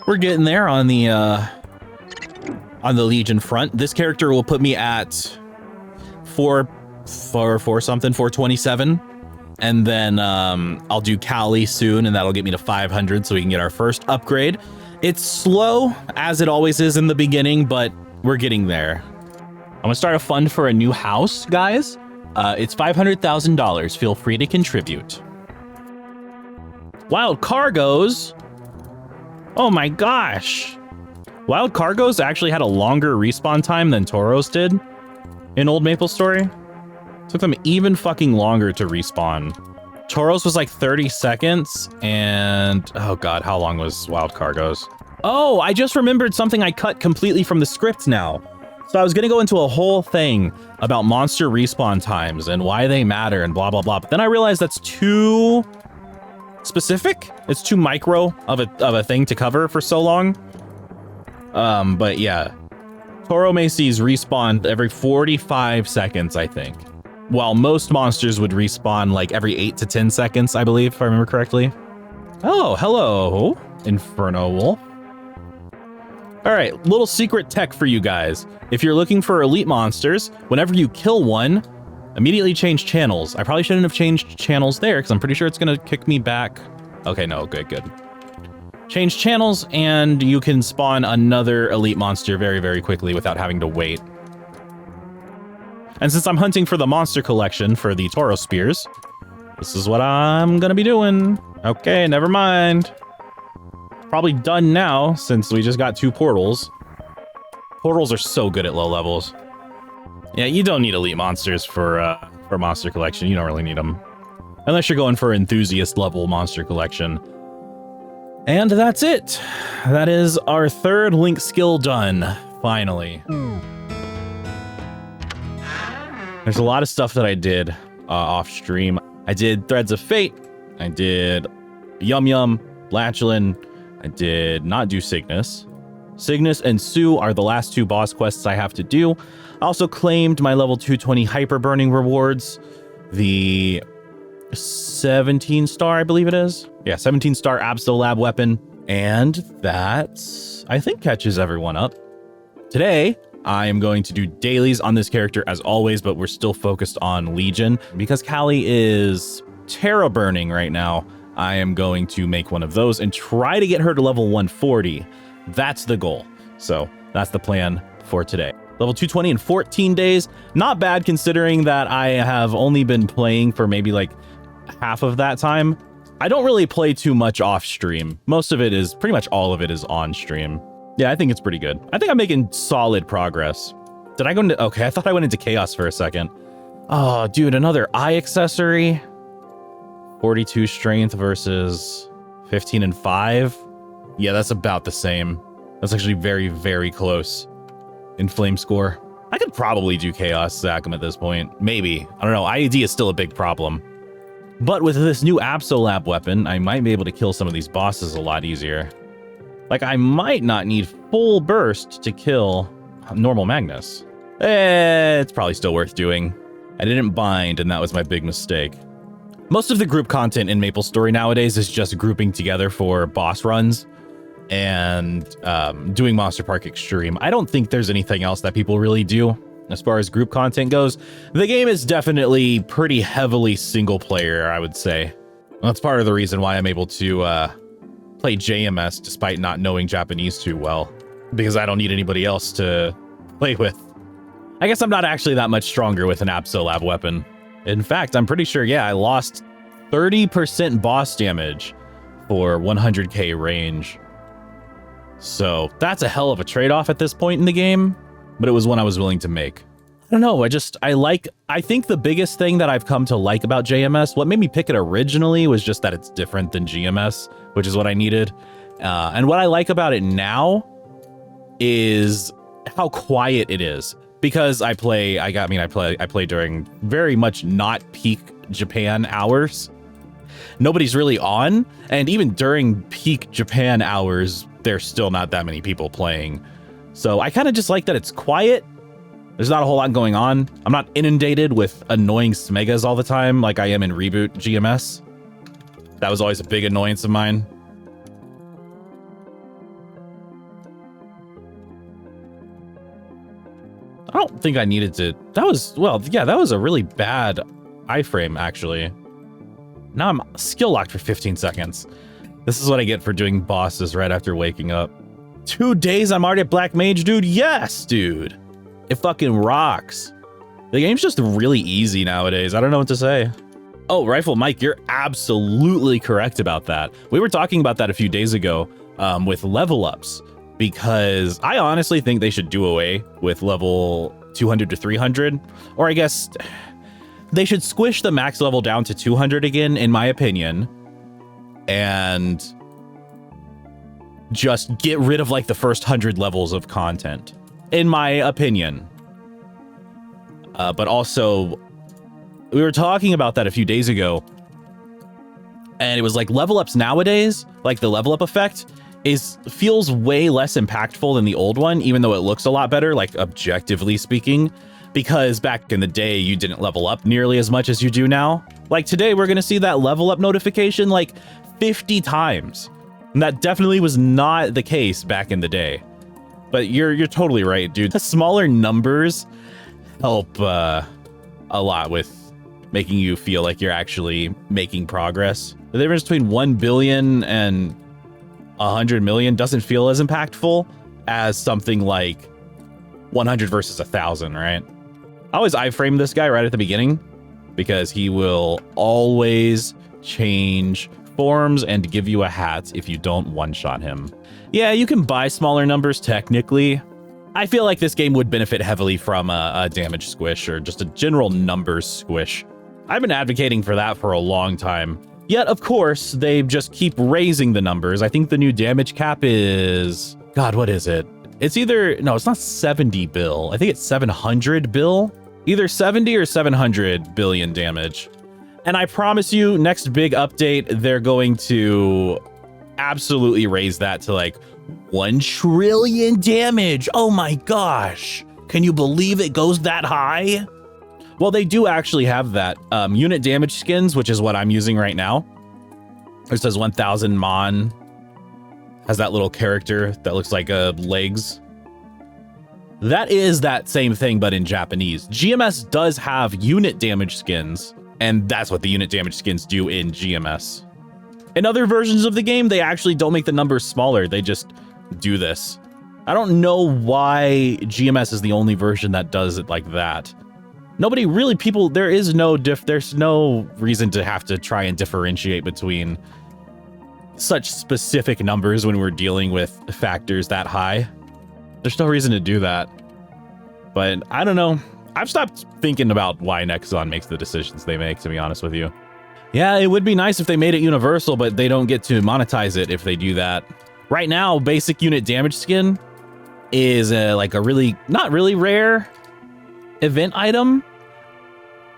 We're getting there on the Legion front. This character will put me at 427. And then I'll do Cali soon, and that'll get me to 500 so we can get our first upgrade. It's slow, as it always is in the beginning, but we're getting there. I'm gonna start a fund for a new house, guys. It's $500,000. Feel free to contribute. Wild Cargos. Oh my gosh. Wild Cargos actually had a longer respawn time than Tauros did in Old Maple Story. Took them even fucking longer to respawn. Tauros was like 30 seconds and oh god, how long was Wild Cargos? Oh, I just remembered something I cut completely from the script now. So I was gonna go into a whole thing about monster respawn times and why they matter and blah, blah, blah. But then I realized that's too specific. It's too micro of a thing to cover for so long. But yeah, Toro Macy's respawn every 45 seconds, I think. While most monsters would respawn like every 8 to 10 seconds, I believe, if I remember correctly. Oh, hello, Inferno Wolf. All right, little secret tech for you guys. If you're looking for elite monsters, whenever you kill one, immediately change channels. I probably shouldn't have changed channels there because I'm pretty sure it's gonna kick me back. Okay, no, good. Change channels and you can spawn another elite monster very, very quickly without having to wait. And since I'm hunting for the monster collection for the Tauros Spears, this is what I'm gonna be doing. Okay, never mind. Probably done now since we just got 2 portals. Portals are so good at low levels. Yeah, you don't need elite monsters for monster collection. You don't really need them. Unless you're going for enthusiast level monster collection. And that's it. That is our 3rd Link skill done, finally. There's a lot of stuff that I did off stream. I did Threads of Fate. I did Yum Yum, Latulin. I did not do Cygnus. Cygnus and Sue are the last 2 boss quests I have to do. I also claimed my level 220 hyper burning rewards. The 17 star, I believe it is. Yeah, 17 star Absolab weapon. And that, I think, catches everyone up. Today, I am going to do dailies on this character as always, but we're still focused on Legion. Because Callie is Terra burning right now, I am going to make one of those and try to get her to level 140. That's the goal. So that's the plan for today. Level 220 in 14 days. Not bad considering that I have only been playing for maybe like half of that time. I don't really play too much off stream. Most of it is, pretty much all of it is on stream. Yeah, I think it's pretty good. I think I'm making solid progress. Did I go into, okay, I thought I went into chaos for a second. Oh, dude, another eye accessory. 42 strength versus 15 and 5. Yeah, that's about the same. That's actually very, very close in flame score. I could probably do chaos Zakum at this point. Maybe. I don't know. IED is still a big problem. But with this new Absolab weapon, I might be able to kill some of these bosses a lot easier. Like, I might not need full burst to kill normal Magnus. It's probably still worth doing. I didn't bind, and that was my big mistake. Most of the group content in MapleStory nowadays is just grouping together for boss runs and doing Monster Park Extreme. I don't think there's anything else that people really do as far as group content goes. The game is definitely pretty heavily single player, I would say. That's part of the reason why I'm able to play JMS despite not knowing Japanese too well, because I don't need anybody else to play with. I guess I'm not actually that much stronger with an Absolab weapon. In fact, I'm pretty sure, yeah, I lost 30% boss damage for 100k range. So that's a hell of a trade-off at this point in the game, but it was one I was willing to make. I don't know, I think the biggest thing that I've come to like about JMS, what made me pick it originally was just that it's different than GMS, which is what I needed. And what I like about it now is how quiet it is. Because I play during very much not peak Japan hours. Nobody's really on, and even during peak Japan hours, there's still not that many people playing. So I kind of just like that it's quiet. There's not a whole lot going on. I'm not inundated with annoying Smegas all the time like I am in Reboot GMS. That was always a big annoyance of mine. I don't think I needed to. That was, well, yeah, that was a really bad iframe, actually. Now I'm skill locked for 15 seconds. This is what I get for doing bosses right after waking up. 2 days, I'm already at Black Mage, dude. Yes, dude. It fucking rocks. The game's just really easy nowadays. I don't know what to say. Oh, Rifle Mike, you're absolutely correct about that. We were talking about that a few days ago with level ups, because I honestly think they should do away with level 200 to 300, or I guess they should squish the max level down to 200 again, in my opinion, and just get rid of like the first 100 levels of content, in my opinion. But also, we were talking about that a few days ago, and it was like level ups nowadays, like the level up effect feels way less impactful than the old one, even though it looks a lot better, like objectively speaking, because back in the day, you didn't level up nearly as much as you do now. Like today, we're going to see that level up notification like 50 times. And that definitely was not the case back in the day. But you're totally right, dude. The smaller numbers help a lot with making you feel like you're actually making progress. The difference between 1 billion and 100 million doesn't feel as impactful as something like 100 versus 1,000, right? I always iframe this guy right at the beginning because he will always change forms and give you a hat if you don't one-shot him. Yeah, you can buy smaller numbers technically. I feel like this game would benefit heavily from a damage squish or just a general numbers squish. I've been advocating for that for a long time. Yet, of course, they just keep raising the numbers. I think the new damage cap is... God, what is it? It's either... No, it's not 70 bill. I think it's 700 bill. Either 70 or 700 billion damage. And I promise you, next big update, they're going to absolutely raise that to like 1 trillion damage. Oh my gosh. Can you believe it goes that high? Well, they do actually have that. Unit damage skins, which is what I'm using right now. It says 1000 Mon. Has that little character that looks like legs. That is that same thing, but in Japanese. GMS does have unit damage skins, and that's what the unit damage skins do in GMS. In other versions of the game, they actually don't make the numbers smaller. They just do this. I don't know why GMS is the only version that does it like that. Nobody really, there's no reason to have to try and differentiate between such specific numbers when we're dealing with factors that high. There's no reason to do that. But I don't know. I've stopped thinking about why Nexon makes the decisions they make, to be honest with you. Yeah, it would be nice if they made it universal, but they don't get to monetize it if they do that. Right now, basic unit damage skin is like a really, not really rare event item.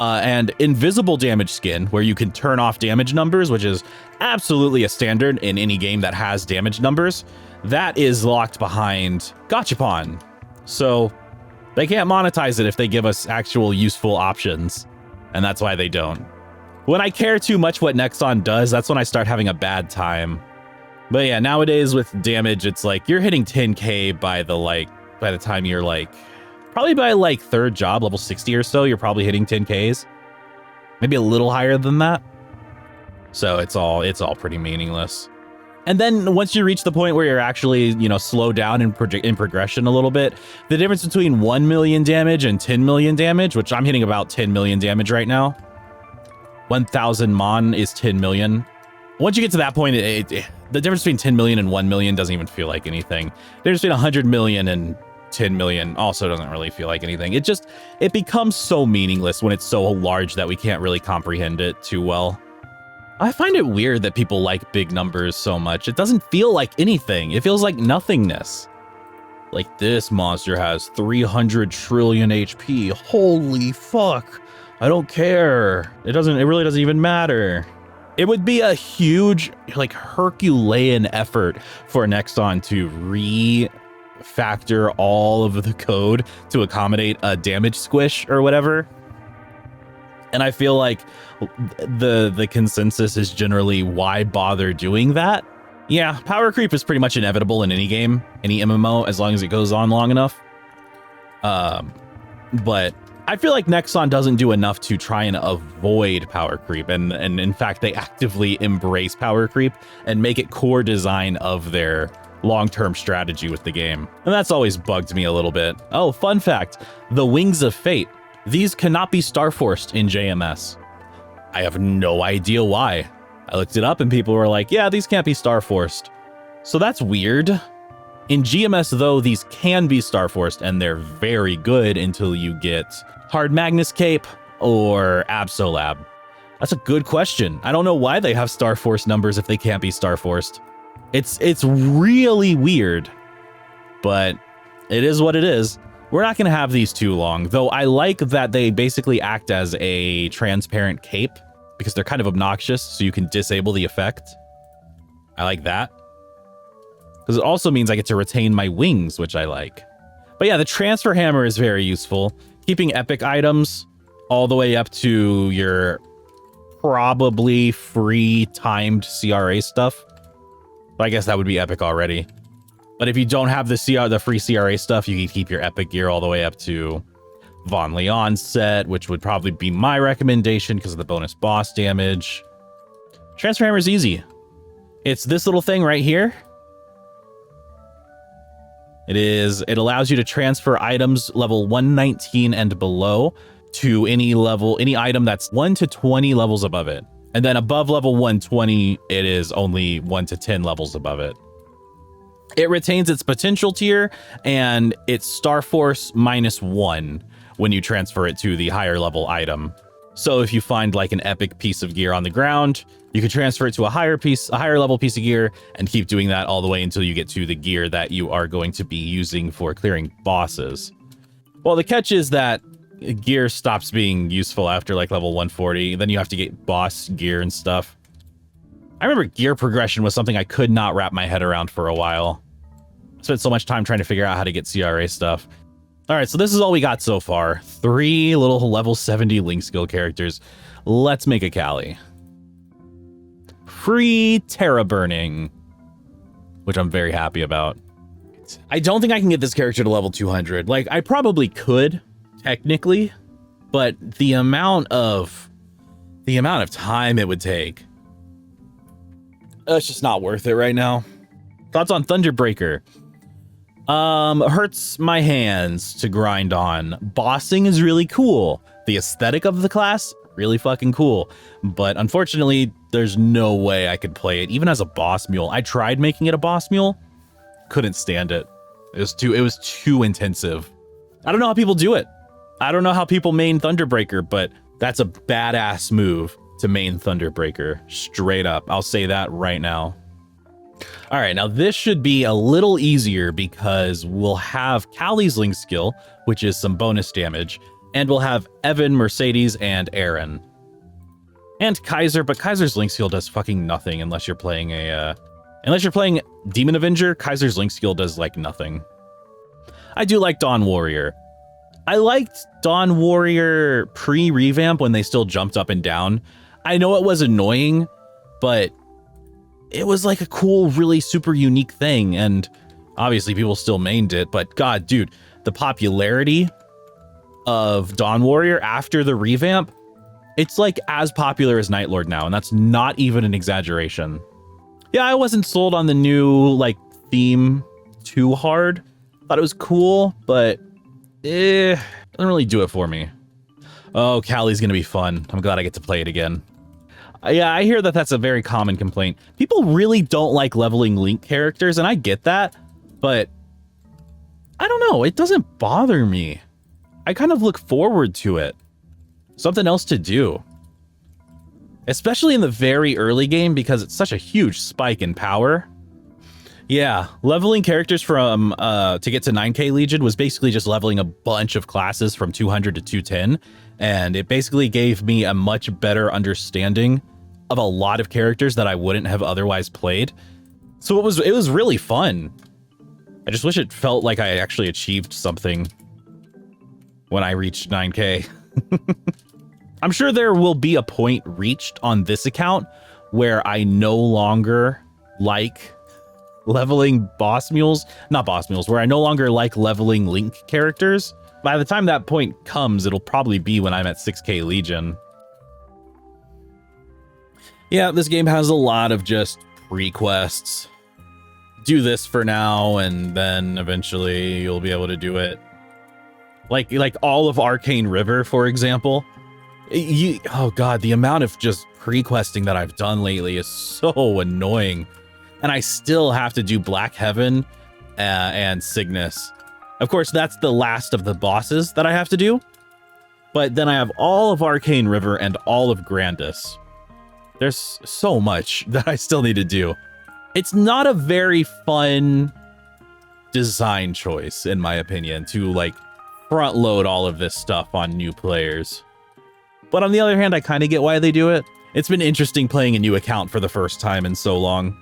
And invisible damage skin, where you can turn off damage numbers, which is absolutely a standard in any game that has damage numbers, that is locked behind Gachapon. So they can't monetize it if they give us actual useful options, and that's why they don't. When I care too much what Nexon does, that's when I start having a bad time. But yeah, nowadays with damage, it's like you're hitting 10k by the time you're like, probably by like 3rd job, level 60 or so, you're probably hitting 10Ks. Maybe a little higher than that. So it's all pretty meaningless. And then once you reach the point where you're actually, slow down in progression a little bit, the difference between 1 million damage and 10 million damage, which I'm hitting about 10 million damage right now. 1000 Mon is 10 million. Once you get to that point, the difference between 10 million and 1 million doesn't even feel like anything. The difference between 100 million and 10 million also doesn't really feel like anything. It becomes so meaningless when it's so large that we can't really comprehend it too well. I find it weird that people like big numbers so much. It doesn't feel like anything. It feels like nothingness. Like, this monster has 300 trillion HP. Holy fuck. I don't care. It really doesn't even matter. It would be a huge, like, Herculean effort for Nexon to refactor all of the code to accommodate a damage squish or whatever. And I feel like the consensus is generally, why bother doing that? Yeah, power creep is pretty much inevitable in any game, any MMO, as long as it goes on long enough. But I feel like Nexon doesn't do enough to try and avoid power creep. And in fact, they actively embrace power creep and make it core design of their long-term strategy with the game. And that's always bugged me a little bit. Oh, fun fact, the Wings of Fate. These cannot be Starforced in JMS. I have no idea why. I looked it up and people were like, yeah, these can't be Starforced. So that's weird. In GMS, though, these can be Starforced, and they're very good until you get Hard Magnus Cape or Absolab. That's a good question. I don't know why they have Starforce numbers if they can't be Starforced. It's really weird, but it is what it is. We're not going to have these too long, though I like that they basically act as a transparent cape because they're kind of obnoxious, so you can disable the effect. I like that. Because it also means I get to retain my wings, which I like. But yeah, the transfer hammer is very useful. Keeping epic items all the way up to your probably free timed CRA stuff. But I guess that would be epic already. But if you don't have the free CRA stuff, you can keep your epic gear all the way up to Von Leon's set, which would probably be my recommendation because of the bonus boss damage. Transfer hammer is easy. It's this little thing right here. It allows you to transfer items level 119 and below to any item that's 1 to 20 levels above it. And then above level 120, it is only 1 to 10 levels above it. It retains its potential tier and its Star Force -1 when you transfer it to the higher level item. So if you find like an epic piece of gear on the ground, you can transfer it to a higher level piece of gear and keep doing that all the way until you get to the gear that you are going to be using for clearing bosses. Well, the catch is that gear stops being useful after like level 140. Then you have to get boss gear and stuff. I remember gear progression was something I could not wrap my head around for a while. I spent so much time trying to figure out how to get CRA stuff. All right, so this is all we got so far. 3 little level 70 link skill characters. Let's make a Callie. Free Terra Burning, which I'm very happy about. I don't think I can get this character to level 200. Like, I probably could, technically, but the amount of time it would take, it's just not worth it right now. Thoughts on Thunderbreaker? Hurts my hands to grind on. Bossing is really cool. The aesthetic of the class, really fucking cool. But unfortunately, there's no way I could play it, even as a boss mule. I tried making it a boss mule, couldn't stand it. It was too intensive. I don't know how people do it. I don't know how people main Thunderbreaker, but that's a badass move to main Thunderbreaker. Straight up. I'll say that right now. All right, now this should be a little easier because we'll have Callie's link skill, which is some bonus damage, and we'll have Evan, Mercedes, and Aaron. And Kaiser, but Kaiser's link skill does fucking nothing unless you're playing Demon Avenger. Kaiser's link skill does like nothing. I do like Dawn Warrior. I liked Dawn Warrior pre-revamp when they still jumped up and down. I know it was annoying, but it was like a cool, really super unique thing. And obviously people still mained it, but God, dude, the popularity of Dawn Warrior after the revamp, it's like as popular as Night Lord now. And that's not even an exaggeration. Yeah, I wasn't sold on the new like theme too hard. Thought it was cool, but doesn't really do it for me. Oh, Callie's gonna be fun. I'm glad I get to play it again. Yeah, I hear that that's a very common complaint. People really don't like leveling Link characters, and I get that, but I don't know. It doesn't bother me. I kind of look forward to it. Something else to do. Especially in the very early game because it's such a huge spike in power. Yeah, leveling characters from to get to 9K Legion was basically just leveling a bunch of classes from 200 to 210, and it basically gave me a much better understanding of a lot of characters that I wouldn't have otherwise played. So it was really fun. I just wish it felt like I actually achieved something when I reached 9K. I'm sure there will be a point reached on this account where I no longer like leveling where I no longer like leveling Link characters. by the time that point comes, it'll probably be when I'm at 6k Legion. Yeah, this game has a lot of just pre-quests. Do this for now, and then eventually you'll be able to do it. Like all of Arcane River, for example. Oh god, the amount of just pre-questing that I've done lately is so annoying. And I still have to do Black Heaven and Cygnus. Of course, that's the last of the bosses that I have to do. But then I have all of Arcane River and all of Grandis. There's so much that I still need to do. It's not a very fun design choice, in my opinion, to like front load all of this stuff on new players. But on the other hand, I kind of get why they do it. It's been interesting playing a new account for the first time in so long.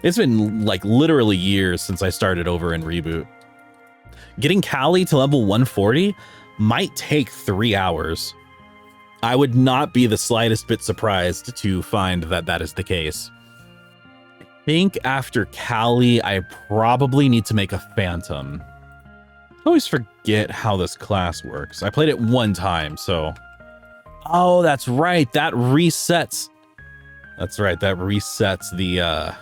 It's been like literally years since I started over in Reboot. Getting Callie to level 140 might take 3 hours. I would not be the slightest bit surprised to find that that is the case. I think after Callie, I probably need to make a Phantom. I always forget how this class works. I played it one time, so... Oh, that's right. That resets. That's right. That resets the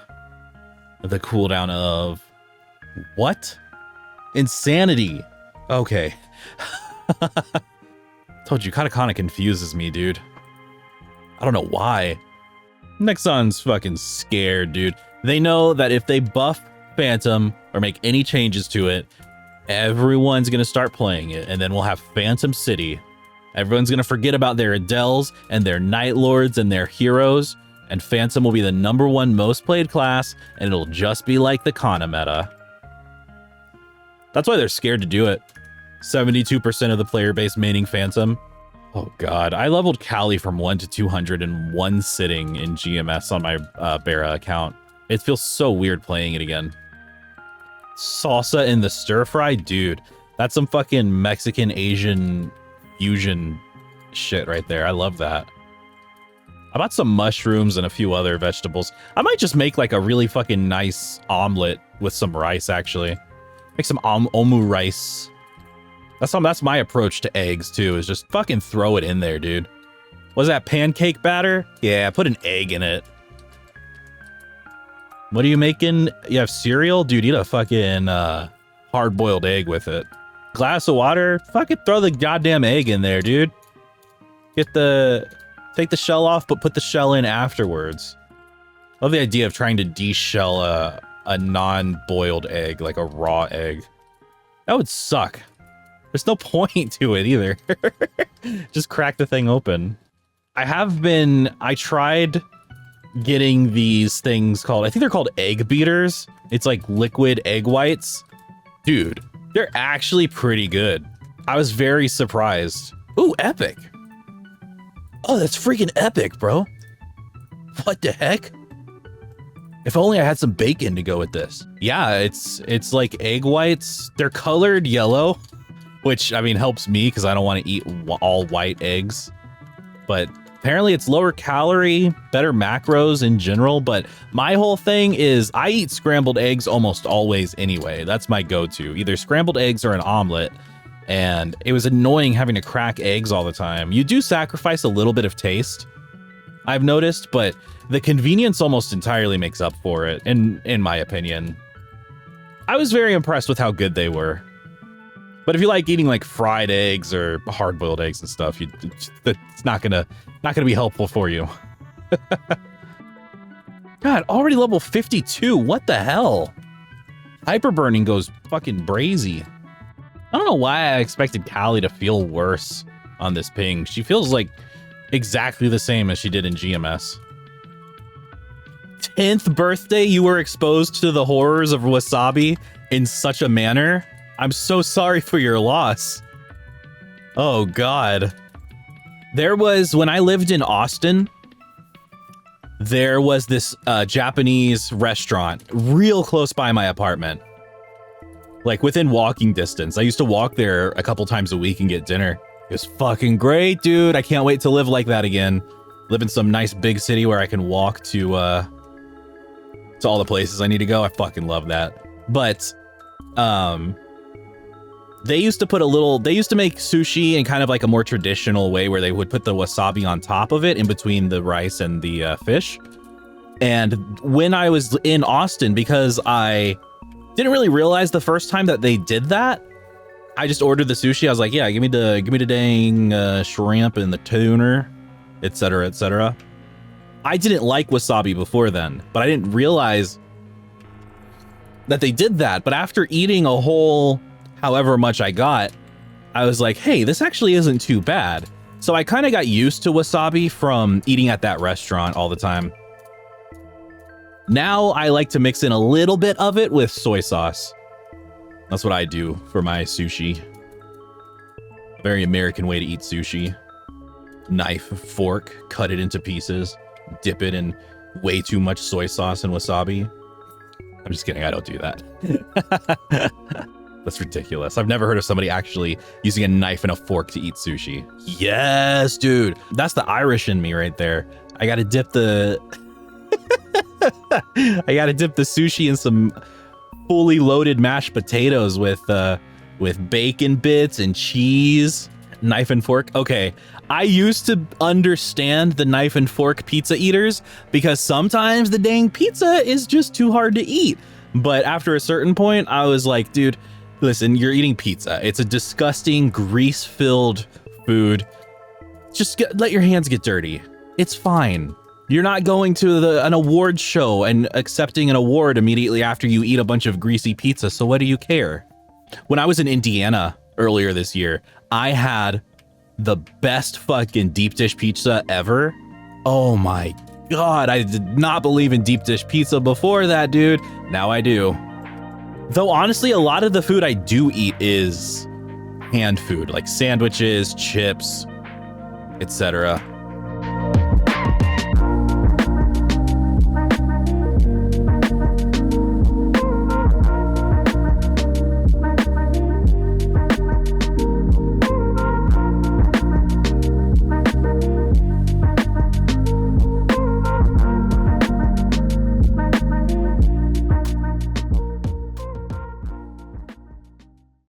cooldown of what? Insanity. Okay. Told you, kind of confuses me, dude. I don't know why. Nexon's fucking scared, dude. They know that if they buff Phantom or make any changes to it, everyone's gonna start playing it, and then we'll have Phantom City. Everyone's gonna forget about their Adels and their Night Lords and their heroes, and Phantom will be the #1 most played class, and it'll just be like the Kana meta. That's why they're scared to do it. 72% of the player base maining Phantom. Oh god, I leveled Callie from 1 to 200 in one sitting in GMS on my Bara account. It feels so weird playing it again. Salsa in the stir fry? Dude, that's some fucking Mexican Asian fusion shit right there. I love that. I bought some mushrooms and a few other vegetables. I might just make like a really fucking nice omelet with some rice, actually. Make some omu rice. That's my approach to eggs too, is just fucking throw it in there, dude. Was that pancake batter? Yeah, put an egg in it. What are you making? You have cereal? Dude, eat a fucking hard-boiled egg with it. Glass of water? Fucking throw the goddamn egg in there, dude. Take the shell off, but put the shell in afterwards. Love the idea of trying to de-shell a non-boiled egg, like a raw egg. That would suck. There's no point to it either. Just crack the thing open. I tried getting these things called, I think they're called egg beaters. It's like liquid egg whites. Dude, they're actually pretty good. I was very surprised. Ooh, epic. Oh, that's freaking epic, bro. What the heck? If only I had some bacon to go with this. Yeah, it's like egg whites. They're colored yellow, which, I mean, helps me because I don't want to eat all white eggs. But apparently it's lower calorie, better macros in general. But my whole thing is I eat scrambled eggs almost always anyway. That's my go-to. Either scrambled eggs or an omelet. And it was annoying having to crack eggs all the time. You do sacrifice a little bit of taste, I've noticed, but the convenience almost entirely makes up for it, in my opinion. I was very impressed with how good they were. But if you like eating like fried eggs or hard-boiled eggs and stuff, it's not gonna be helpful for you. God, already level 52. What the hell? Hyperburning goes fucking brazy. I don't know why I expected Callie to feel worse on this ping. She feels like exactly the same as she did in GMS. 10th birthday, you were exposed to the horrors of wasabi in such a manner. I'm so sorry for your loss. Oh, God. There was, when I lived in Austin, there was this Japanese restaurant real close by my apartment. Like within walking distance. I used to walk there a couple times a week and get dinner. It was fucking great, dude. I can't wait to live like that again. Live in some nice big city where I can walk to all the places I need to go. I fucking love that. But they used to make sushi in kind of like a more traditional way where they would put the wasabi on top of it in between the rice and the fish. And when I was in Austin, because I didn't really realize the first time that they did that, I just ordered the sushi. I was like, yeah, give me the dang shrimp and the tuna, etc., etc. I didn't like wasabi before then, but I didn't realize that they did that. But after eating a whole however much I got, I was like, hey, this actually isn't too bad. So I kind of got used to wasabi from eating at that restaurant all the time. Now I like to mix in a little bit of it with soy sauce. That's what I do for my sushi. A very American way to eat sushi. Knife, fork, cut it into pieces, dip it in way too much soy sauce and wasabi. I'm just kidding, I don't do that. That's ridiculous. I've never heard of somebody actually using a knife and a fork to eat sushi. Yes, dude. That's the Irish in me right there. I gotta dip the sushi in some fully loaded mashed potatoes with bacon bits and cheese. Knife and fork. Okay, I used to understand the knife and fork pizza eaters because sometimes the dang pizza is just too hard to eat. But after a certain point, I was like, dude, listen, you're eating pizza. It's a disgusting grease-filled food. Just let your hands get dirty. It's fine. You're not going to an award show and accepting an award immediately after you eat a bunch of greasy pizza, so what do you care? When I was in Indiana earlier this year, I had the best fucking deep dish pizza ever. Oh my God, I did not believe in deep dish pizza before that, dude. Now I do. Though honestly, a lot of the food I do eat is canned food, like sandwiches, chips, etc.